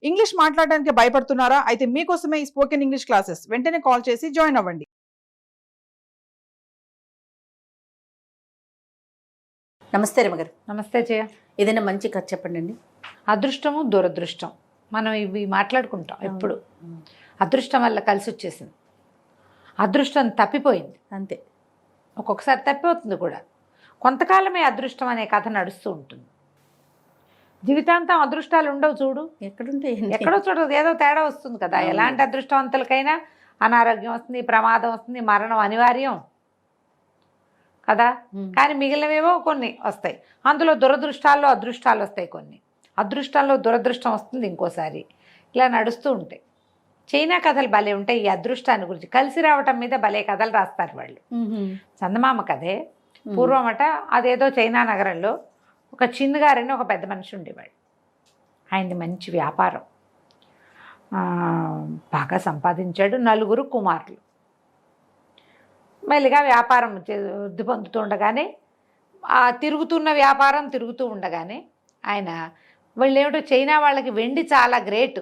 English మాట్లాడడానికి భయపడుతున్నారా? అయితే మీకోసమే ఈ స్పోకెన్ ఇంగ్లీష్ క్లాసెస్. వెంటనే కాల్ చేసి జాయిన్ అవ్వండి. నమస్తే రమగారు. నమస్తే జయ. ఏదైనా మంచి కథ చెప్పండి అండి. అదృష్టము దురదృష్టం మనం ఇవి మాట్లాడుకుంటాం ఎప్పుడు. అదృష్టం వల్ల కలిసి వచ్చేసింది, అదృష్టం తప్పిపోయింది, అంతే. ఒక్కొక్కసారి తప్పిపోతుంది కూడా. కొంతకాలమే అదృష్టం అనే కథ నడుస్తూ ఉంటుంది. జీవితాంతం అదృష్టాలు ఉండవు చూడు. ఎక్కడుంటాయి? ఎక్కడో చూడదు, ఏదో తేడా వస్తుంది కదా. ఎలాంటి అదృష్టవంతులకైనా అనారోగ్యం వస్తుంది, ప్రమాదం వస్తుంది, మరణం అనివార్యం కదా. కానీ మిగిలినవేవో కొన్ని వస్తాయి. అందులో దురదృష్టాల్లో అదృష్టాలు వస్తాయి కొన్ని. అదృష్టంలో దురదృష్టం వస్తుంది ఇంకోసారి. ఇలా నడుస్తూ ఉంటాయి. చైనా కథలు భలే ఉంటాయి. ఈ అదృష్టాన్ని గురించి కలిసి రావటం మీద భలే కథలు రాస్తారు వాళ్ళు. చందమామ కథే. పూర్వమట అదేదో చైనా నగరంలో ఒక చిన్నగారని ఒక పెద్ద మనిషి ఉండేవాడు. ఆయనది మంచి వ్యాపారం, బాగా సంపాదించాడు. 4 కుమారులు. మెల్లిగా వ్యాపారం వృద్ధి పొందుతూ ఉండగానే, ఆ తిరుగుతున్న వ్యాపారం తిరుగుతూ ఉండగానే ఆయన వాళ్ళు ఏమిటో చైనా వాళ్ళకి వెండి చాలా గ్రేట్.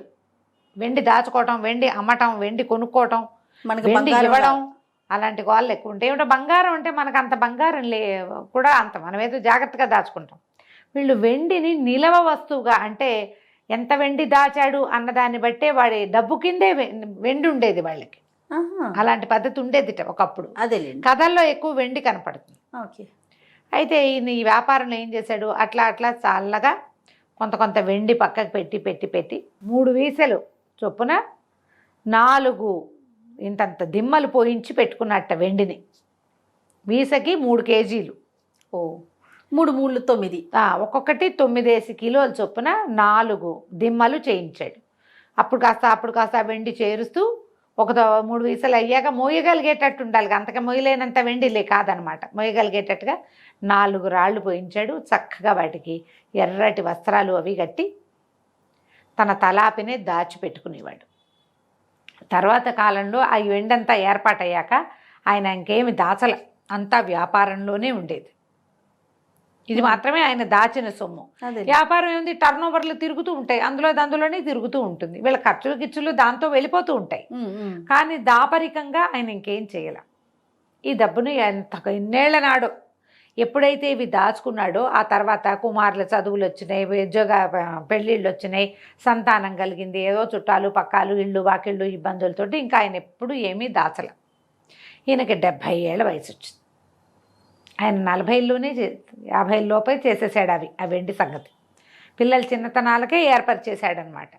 వెండి దాచుకోవటం, వెండి అమ్మటం, వెండి కొనుక్కోవటం, వెండి ఇవ్వడం, అలాంటి వాళ్ళు ఎక్కువ ఉంటాయి. ఏమిటో బంగారం అంటే మనకు అంత బంగారం కూడా అంత మనమేదో జాగ్రత్తగా దాచుకుంటాం. వీళ్ళు వెండిని నిలవ వస్తువుగా, అంటే ఎంత వెండి దాచాడు అన్నదాన్ని బట్టే వాడి డబ్బు కిందే వెండి ఉండేది వాళ్ళకి. అలాంటి పద్ధతి ఉండేది ఒకప్పుడు. అదే కథల్లో ఎక్కువ వెండి కనపడుతుంది. ఓకే. అయితే ఈయన ఈ వ్యాపారంలో ఏం చేశాడు, అట్లా అట్లా చల్లగా కొంత వెండి పక్కకు పెట్టి పెట్టి పెట్టి 3 వీసెలు చొప్పున 4 ఇంతంత దిమ్మలు పోయించి పెట్టుకున్నట్ట వెండిని. వీసకి 3 కేజీలు. ఓ 3 3 9. ఒక్కొక్కటి 9 కిలోల చొప్పున 4 దిమ్మలు చేయించాడు. అప్పుడు కాస్త వెండి చేరుస్తూ 3 వీసలు అయ్యాక మోయగలిగేటట్టు ఉండాలి. అంతగా మోయలేనంత వెండిలే కాదనమాట, మోయగలిగేటట్టుగా 4 రాళ్ళు పోయించాడు. చక్కగా వాటికి ఎర్రటి వస్త్రాలు అవి కట్టి తన తలాపినే దాచిపెట్టుకునేవాడు. తర్వాత కాలంలో ఆ వెండంతా ఏర్పాటయ్యాక ఆయన ఇంకేమి దాచల, అంతా వ్యాపారంలోనే ఉండేది. ఇది మాత్రమే ఆయన దాచిన సొమ్ము. వ్యాపారం ఏముంది, టర్న్ ఓవర్లు తిరుగుతూ ఉంటాయి, అందులోనే తిరుగుతూ ఉంటుంది. వీళ్ళ ఖర్చులు గిచ్చులు దాంతో వెళ్ళిపోతూ ఉంటాయి. కానీ దాపరికంగా ఆయన ఇంకేం చేయాల. ఈ డబ్బును ఇన్నేళ్ల నాడు ఎప్పుడైతే ఇవి దాచుకున్నాడో, ఆ తర్వాత కుమారుల చదువులు వచ్చినాయి, ఉద్యోగ పెళ్ళిళ్ళు వచ్చినాయి, సంతానం కలిగింది, ఏదో చుట్టాలు పక్కాలు ఇళ్ళు వాకిళ్ళు ఇబ్బందులతోటి ఇంకా ఆయన ఎప్పుడు ఏమీ దాచల. ఈయనకి 70 ఏళ్ల వయసు వచ్చింది. ఆయన 40లోనే 50 లోపే చేసేసాడు ఆ వెండి సంగతి. పిల్లల చిన్నతనాలకే ఏర్పరిచేశాడనమాట.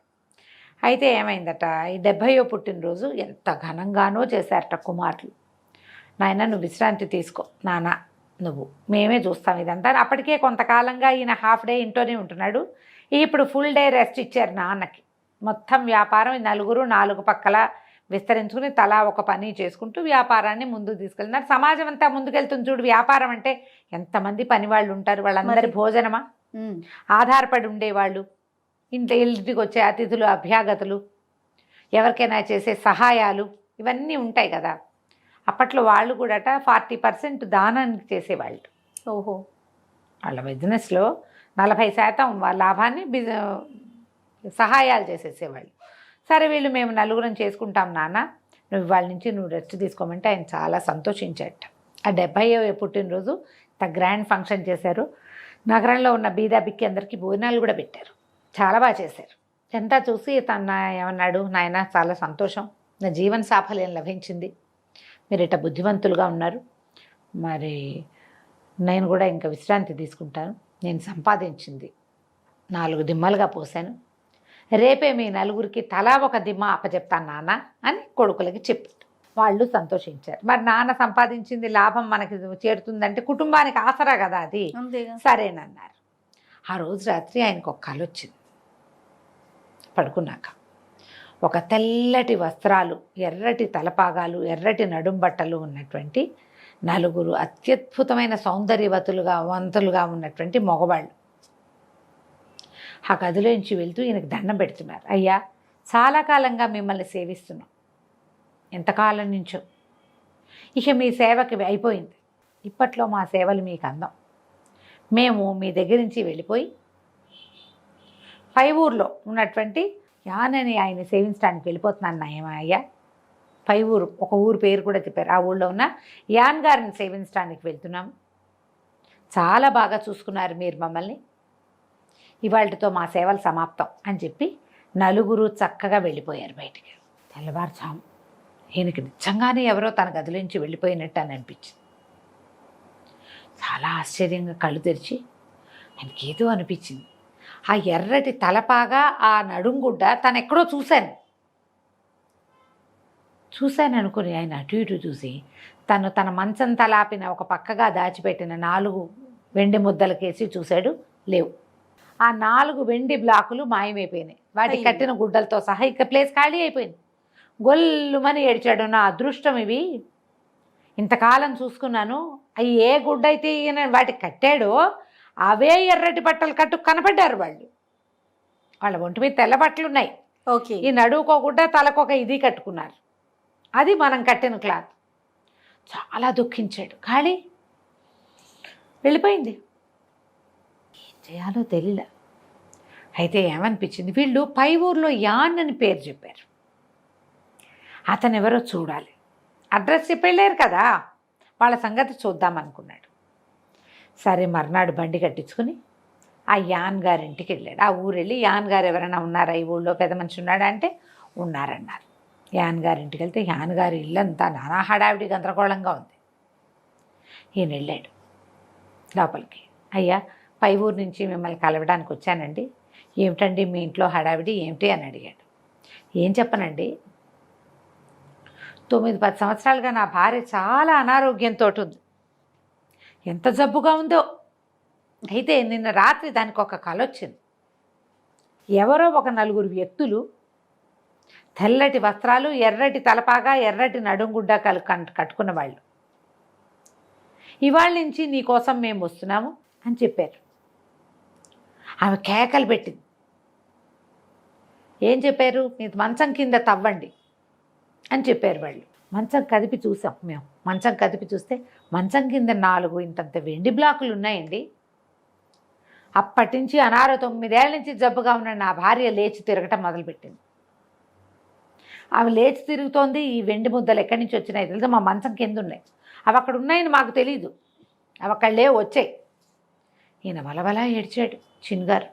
అయితే ఏమైందట, ఈ 70వ పుట్టినరోజు ఎంత ఘనంగానో చేశారట కుమారులు. నాయన నువ్వు విశ్రాంతి తీసుకో నాన్న, మేమే చూస్తాం ఇదంతా. అప్పటికే కొంతకాలంగా ఈయన హాఫ్ డే ఇంట్లోనే ఉంటున్నాడు. ఇప్పుడు ఫుల్ డే రెస్ట్ ఇచ్చారు నాన్నకి. మొత్తం వ్యాపారం 4 పక్కల విస్తరించుకుని తలా ఒక పని చేసుకుంటూ వ్యాపారాన్ని ముందుకు తీసుకెళ్తున్నారు. సమాజం అంతా ముందుకెళ్తుంది చూడు. వ్యాపారం అంటే ఎంతమంది పని వాళ్ళు ఉంటారు, వాళ్ళందరి భోజనమా ఆధారపడి ఉండేవాళ్ళు, ఇంటికి వచ్చే అతిథులు అభ్యాగతులు, ఎవరికైనా చేసే సహాయాలు, ఇవన్నీ ఉంటాయి కదా. అప్పట్లో వాళ్ళు కూడా 40% దానానికి చేసేవాళ్ళు. ఓహో. వాళ్ళ బిజినెస్లో 40% లాభాన్ని సహాయాలు చేసేసేవాళ్ళు. సరే వీళ్ళు మేము 4 చేసుకుంటాం నాన్న, నువ్వు వాళ్ళ నుంచి రెస్ట్ తీసుకోమంటే ఆయన చాలా సంతోషించాట. ఆ 70వ పుట్టినరోజు గ్రాండ్ ఫంక్షన్ చేశారు. నగరంలో ఉన్న బీదా బిక్కి అందరికీ భోజనాలు కూడా పెట్టారు. చాలా బాగా చేశారు. ఎంత చూసి ఏమన్నాడు, నాయన చాలా సంతోషం, నా జీవన సాఫల్యం లభించింది, మీరు ఇట్లా బుద్ధివంతులుగా ఉన్నారు, మరి నేను కూడా ఇంకా విశ్రాంతి తీసుకుంటాను. నేను సంపాదించింది 4 దిమ్మలుగా పోసాను, రేపే మీ 4 తలా ఒక దిమ్మ అప్పచెప్తాను నాన్న అని కొడుకులకి చెప్పారు. వాళ్ళు సంతోషించారు. మరి నాన్న సంపాదించింది లాభం మనకి చేరుతుందంటే కుటుంబానికి ఆసరా కదా అది. సరేనన్నారు. ఆ రోజు రాత్రి ఆయనకు ఒక కల వచ్చింది. పడుకున్నాక ఒక తెల్లటి వస్త్రాలు, ఎర్రటి తలపాగాలు, ఎర్రటి నడుం బట్టలు ఉన్నటువంటి 4 అత్యద్భుతమైన వంతులుగా ఉన్నటువంటి మగవాళ్ళు ఆ గదిలోంచి వెళ్తూ ఈయనకు దండం పెడుతున్నారు. అయ్యా, చాలా కాలంగా మిమ్మల్ని సేవిస్తున్నాం, ఎంతకాలం నుంచో, ఇక మీ సేవకి అయిపోయింది, ఇప్పట్లో మా సేవలు మీకు అందం. మేము మీ దగ్గర నుంచి వెళ్ళిపోయి పై ఊర్లో ఉన్నటువంటి యానని ఆయన సేవించడానికి వెళ్ళిపోతున్నాను నాయమయ్య. పై ఊరు, ఒక ఊరు పేరు కూడా చెప్పారు. ఆ ఊళ్ళో ఉన్న యాన్ గారిని సేవించడానికి వెళ్తున్నాము. చాలా బాగా చూసుకున్నారు మీరు మమ్మల్ని. ఇవాళతో మా సేవలు సమాప్తం అని చెప్పి నలుగురు చక్కగా వెళ్ళిపోయారు బయటికి. తెల్లవారుజాము ఈయనకి నిజంగానే ఎవరో తన గదిలోంచి వెళ్ళిపోయినట్టు అని అనిపించింది. చాలా ఆశ్చర్యంగా కళ్ళు తెరిచి ఆయనకి ఏదో అనిపించింది. ఆ ఎర్రటి తలపాగా, ఆ నడుంగుడ్డ తను ఎక్కడో చూశాను అనుకుని ఆయన అటు ఇటు చూసి తన మంచం తలాపిన ఒక పక్కగా దాచిపెట్టిన 4 వెండి ముద్దలకేసి చూశాడు. లేవు. ఆ 4 వెండి బ్లాకులు మాయమైపోయినాయి. వాటికి కట్టిన గుడ్డలతో సహా ఇక ప్లేస్ ఖాళీ అయిపోయింది. గొల్లుమని ఏడ్చాడు. నా అదృష్టం ఇవి, ఇంతకాలం చూసుకున్నాను. అవి ఏ గుడ్డ అయితే ఈయన వాటికి కట్టాడో అవే ఎర్రటి బట్టలు కనపడ్డారు వాళ్ళు. వాళ్ళ ఒంటి మీద తెల్ల బట్టలు ఉన్నాయి. ఓకే. ఈ నడువుకోకుండా తలకొక ఇది కట్టుకున్నారు. అది మనం కట్టిన క్లాత్. చాలా దుఃఖించాడు. ఖాళీ వెళ్ళిపోయింది. ఏం చేయాలో తెలియలే. అయితే ఏమనిపించింది, వీళ్ళు పై ఊర్లో యాన్ అని పేరు చెప్పారు. అతను ఎవరో చూడాలి. అడ్రస్ చెప్పి వెళ్ళారు కదా, వాళ్ళ సంగతి చూద్దామనుకున్నాడు. సరే మర్నాడు బండి కట్టించుకుని ఆ యాన్ గారింటికి వెళ్ళాడు. ఆ ఊరు వెళ్ళి యాన్ గారు ఎవరైనా ఉన్నారా, ఈ ఊళ్ళో పెద్ద మనిషి ఉన్నాడా అంటే ఉన్నారన్నారు. యాన్ గారింటికి వెళ్తే యాన్ గారి ఇల్లంతా నానా హడావిడి గందరగోళంగా ఉంది. ఈయన వెళ్ళాడు లోపలికి. అయ్యా, పై ఊరు నుంచి మిమ్మల్ని కలవడానికి వచ్చానండి. ఏమిటండి మీ ఇంట్లో హడావిడి ఏమిటి అని అడిగాడు. ఏం చెప్పనండి, 9-10 సంవత్సరాలుగా నా భార్య చాలా అనారోగ్యంతో ఉంది. ఎంత జబ్బుగా ఉందో. అయితే నిన్న రాత్రి దానికి ఒక కల వచ్చింది. ఎవరో ఒక 4 వ్యక్తులు తెల్లటి వస్త్రాలు, ఎర్రటి తలపాగా, ఎర్రటి నడుంగుడ్డ కట్టుకున్న వాళ్ళు ఇవాళ నుంచి నీ కోసం మేము వస్తున్నాము అని చెప్పారు. ఆమె కేకలు పెట్టింది. ఏం చెప్పారు, మీరు మంచం కింద తవ్వండి అని చెప్పారు వాళ్ళు. మంచం కదిపి చూసాం మేము. మంచం కదిపి చూస్తే మంచం కింద 4 ఇంతంత వెండి బ్లాకులు ఉన్నాయండి. అప్పటి నుంచి 9 ఏళ్ళ నుంచి జబ్బుగా ఉన్న నా భార్య లేచి తిరగటం మొదలుపెట్టింది. ఆమె లేచి తిరుగుతోంది. ఈ వెండి ముద్దలు ఎక్కడి నుంచి వచ్చినాయి తెలుసు, మా మంచం కింద ఉన్నాయి. అవి అక్కడ ఉన్నాయని మాకు తెలీదు, అవి అక్కడలే వచ్చాయి. ఈయన వలవలా ఏడ్చాడు చిన్గారు.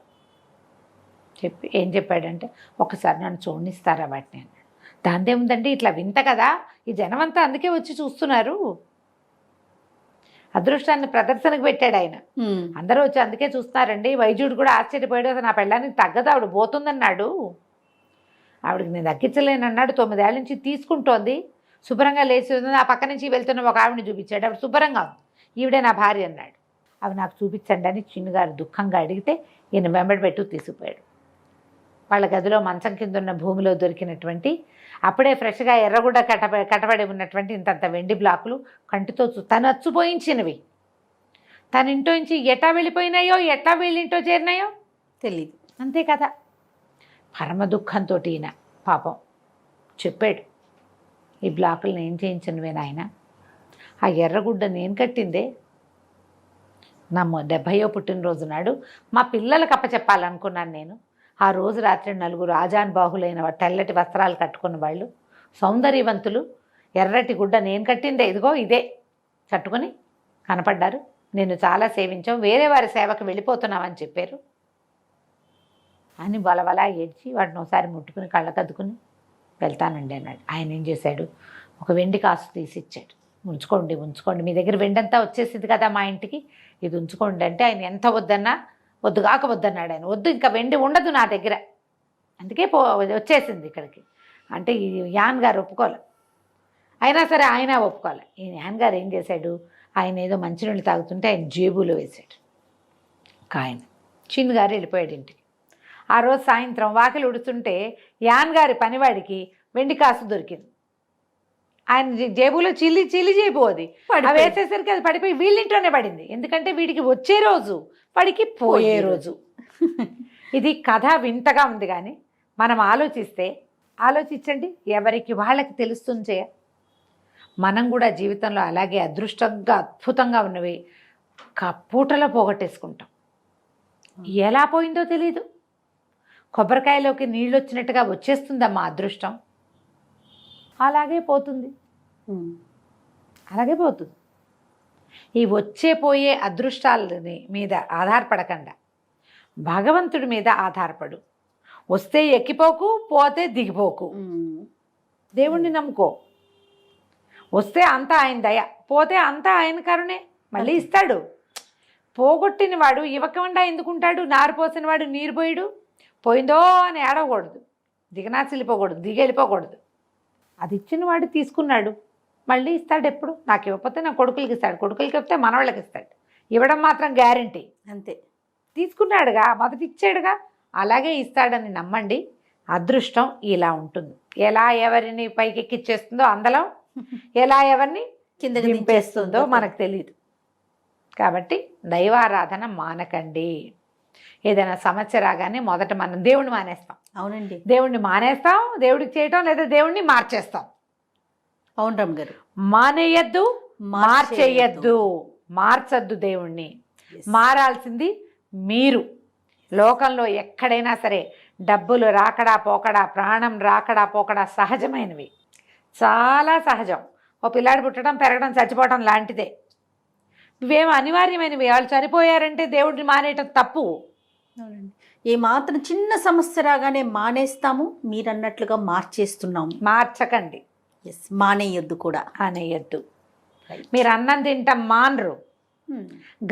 చెప్పి ఏం చెప్పాడంటే, ఒకసారి నన్ను చూడనిస్తారా వాటిని అన్నాడు. దాందేముందండి, ఇట్లా వింత కదా, ఈ జనమంతా అందుకే వచ్చి చూస్తున్నారు. అదృష్టాన్ని ప్రదర్శనకు పెట్టాడు ఆయన. అందరూ వచ్చి అందుకే చూస్తున్నారండి. వైద్యుడు కూడా ఆశ్చర్యపోయాడు. అసలు నా పెళ్ళానికి తగ్గదు, ఆవిడ పోతుందన్నాడు. ఆవిడకి నేను తగ్గించలేనన్నాడు. 9 ఏళ్ళ నుంచి తీసుకుంటోంది, శుభ్రంగా లేచి ఉంది. ఆ పక్క నుంచి వెళ్తున్న ఒక ఆవిడని చూపించాడు. ఆవిడ శుభ్రంగా ఉంది, ఈవిడే నా భార్య అన్నాడు. అవి నాకు చూపించండి అని చిన్నగారు దుఃఖంగా అడిగితే ఈయన వెంబడి పెట్టు తీసుకుపోయాడు. వాళ్ళ గదిలో మంచం కింద ఉన్న భూమిలో దొరికినటువంటి అప్పుడే ఫ్రెష్గా ఎర్రగుడ్డ కట్టబడి ఉన్నటువంటి ఇంతంత వెండి బ్లాకులు కంటితో తను అచ్చుపోయించినవి. తన ఇంట్లో నుంచి ఎట్లా వెళ్ళిపోయినాయో, ఎట్లా వీళ్ళింటో చేరినాయో తెలీదు. అంతే కదా. పరమ దుఃఖంతో ఈయన పాపం చెప్పాడు, ఈ బ్లాకులు నేను చేయించినవే నాయన, ఆ ఎర్రగుడ్డ నేను కట్టిందే. నా 70వ పుట్టినరోజు నాడు మా పిల్లలకు అప్పచెప్పాలనుకున్నాను నేను. ఆ రోజు రాత్రి 4 ఆజానుబాహులైన తెల్లటి వస్త్రాలు కట్టుకున్న వాళ్ళు, సౌందర్యవంతులు, ఎర్రటి గుడ్డ నేను కట్టిందే, ఇదిగో ఇదే కట్టుకొని కనపడ్డారు. నేను చాలా సేవించాం, వేరే వారి సేవకు వెళ్ళిపోతున్నామని చెప్పారు అని బలబలా ఏడ్చి వాటిని ఒకసారి ముట్టుకుని కళ్ళకద్దుకుని వెళ్తానండి అన్నాడు. ఆయన ఏం చేశాడు, ఒక వెండి కాసు తీసి ఇచ్చాడు. ఉంచుకోండి, మీ దగ్గర వెండంతా వచ్చేసింది కదా మా ఇంటికి, ఇది ఉంచుకోండి అంటే ఆయన ఎంత వద్దన్నా వద్దన్నాడు ఆయన. వద్దు, ఇంకా వెండి ఉండదు నా దగ్గర, అందుకే వచ్చేసింది ఇక్కడికి అంటే ఈ యాన్ గారు ఒప్పుకోలే. అయినా సరే ఆయన ఒప్పుకోలే. ఈ యాన్ గారు ఏం చేశాడు, ఆయన ఏదో మంచినీళ్ళు తాగుతుంటే ఆయన జేబులో వేశాడు కాయన. చిన్నగారు వెళ్ళిపోయాడు ఇంటికి. ఆ రోజు సాయంత్రం వాకిలి ఉడుతుంటే యాన్ గారి పనివాడికి వెండి కాసు దొరికింది. ఆయన జేబులో చిల్లి జేబు అది వేసేసరికి అది పడిపోయి వీళ్ళింట్లోనే పడింది. ఎందుకంటే వీడికి వచ్చే రోజు వాడికి పోయే రోజు. ఇది కథ వింతగా ఉంది, కానీ మనం ఆలోచించండి, ఎవరికి వాళ్ళకి తెలుస్తుంది. మనం కూడా జీవితంలో అలాగే అదృష్టంగా అద్భుతంగా ఉన్నవి పూటలో పోగొట్టేసుకుంటాం. ఎలా పోయిందో తెలీదు. కొబ్బరికాయలోకి నీళ్ళు వచ్చినట్టుగా వచ్చేస్తుందమ్మా అదృష్టం. అలాగే పోతుంది, అలాగే పోతుంది. ఈ వచ్చే పోయే అదృష్టాలని మీద ఆధారపడకుండా భగవంతుడి మీద ఆధారపడు. వస్తే ఎక్కిపోకు, పోతే దిగిపోకు. దేవుణ్ణి నమ్ముకో. వస్తే అంతా ఆయన దయ, పోతే అంతా ఆయన కరుణే, మళ్ళీ ఇస్తాడు. పోగొట్టిన వాడు ఇవ్వకుండా ఎందుకుంటాడు? నారు పోసిన వాడు నీరు పోయాడు, పోయిందో అని ఏడవకూడదు, దిగనాసిల్లిపోకూడదు, దిగెళ్ళిపోకూడదు. అది ఇచ్చిన వాడు తీసుకున్నాడు, మళ్ళీ ఇస్తాడు. ఎప్పుడు నాకు ఇవ్వకపోతే నా కొడుకులకి ఇస్తాడు, కొడుకులకి ఇస్తే మనవాళ్ళకి ఇస్తాడు. ఇవ్వడం మాత్రం గ్యారంటీ. అంతే. తీసుకున్నాడుగా, మొదటి ఇచ్చాడుగా, అలాగే ఇస్తాడని నమ్మండి. అదృష్టం ఇలా ఉంటుంది. ఎలా ఎవరిని పైకి ఎక్కిచ్చేస్తుందో అందలం, ఎలా ఎవరిని కింద దింపేస్తుందో మనకు తెలియదు. కాబట్టి దైవారాధన మానకండి. ఏదైనా సమస్య రాగానే మొదట మనం దేవుణ్ణి మానేస్తాం. అవునండి, దేవుణ్ణి మానేస్తాం, దేవుడికి చేయటం, లేదా దేవుణ్ణి మార్చేస్తాం. అవును రమ్మ గారు. మానేయద్దు, మార్చేయద్దు, మార్చద్దు దేవుణ్ణి. మారాల్సింది మీరు. లోకంలో ఎక్కడైనా సరే డబ్బులు రాకడా పోకడా, ప్రాణం రాకడా పోకడా సహజమైనవి, చాలా సహజం. ఓ పిల్లాడు పుట్టడం, పెరగడం, చచ్చిపోవడం లాంటిదే. ఇవేమో అనివార్యమైనవి. వాళ్ళు చనిపోయారంటే దేవుడిని మానేయటం తప్పు. అవునండి. ఏ మాత్రం చిన్న సమస్య రాగానే మానేస్తాము, మీరు అన్నట్లుగా మార్చేస్తున్నాము. మార్చకండి, మానేయొద్దు కూడా. అనేయద్దు. మీరు అన్నం తింటాం మానరు,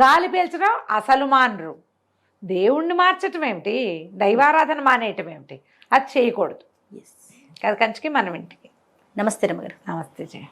గాలి పీల్చడం అసలు మానరు. దేవుణ్ణి మార్చటం ఏమిటి? దైవారాధన మానేయటం ఏమిటి? అది చేయకూడదు. అది కంచికి మనం ఇంటికి. నమస్తే రమ్మ గారు. నమస్తే జయ.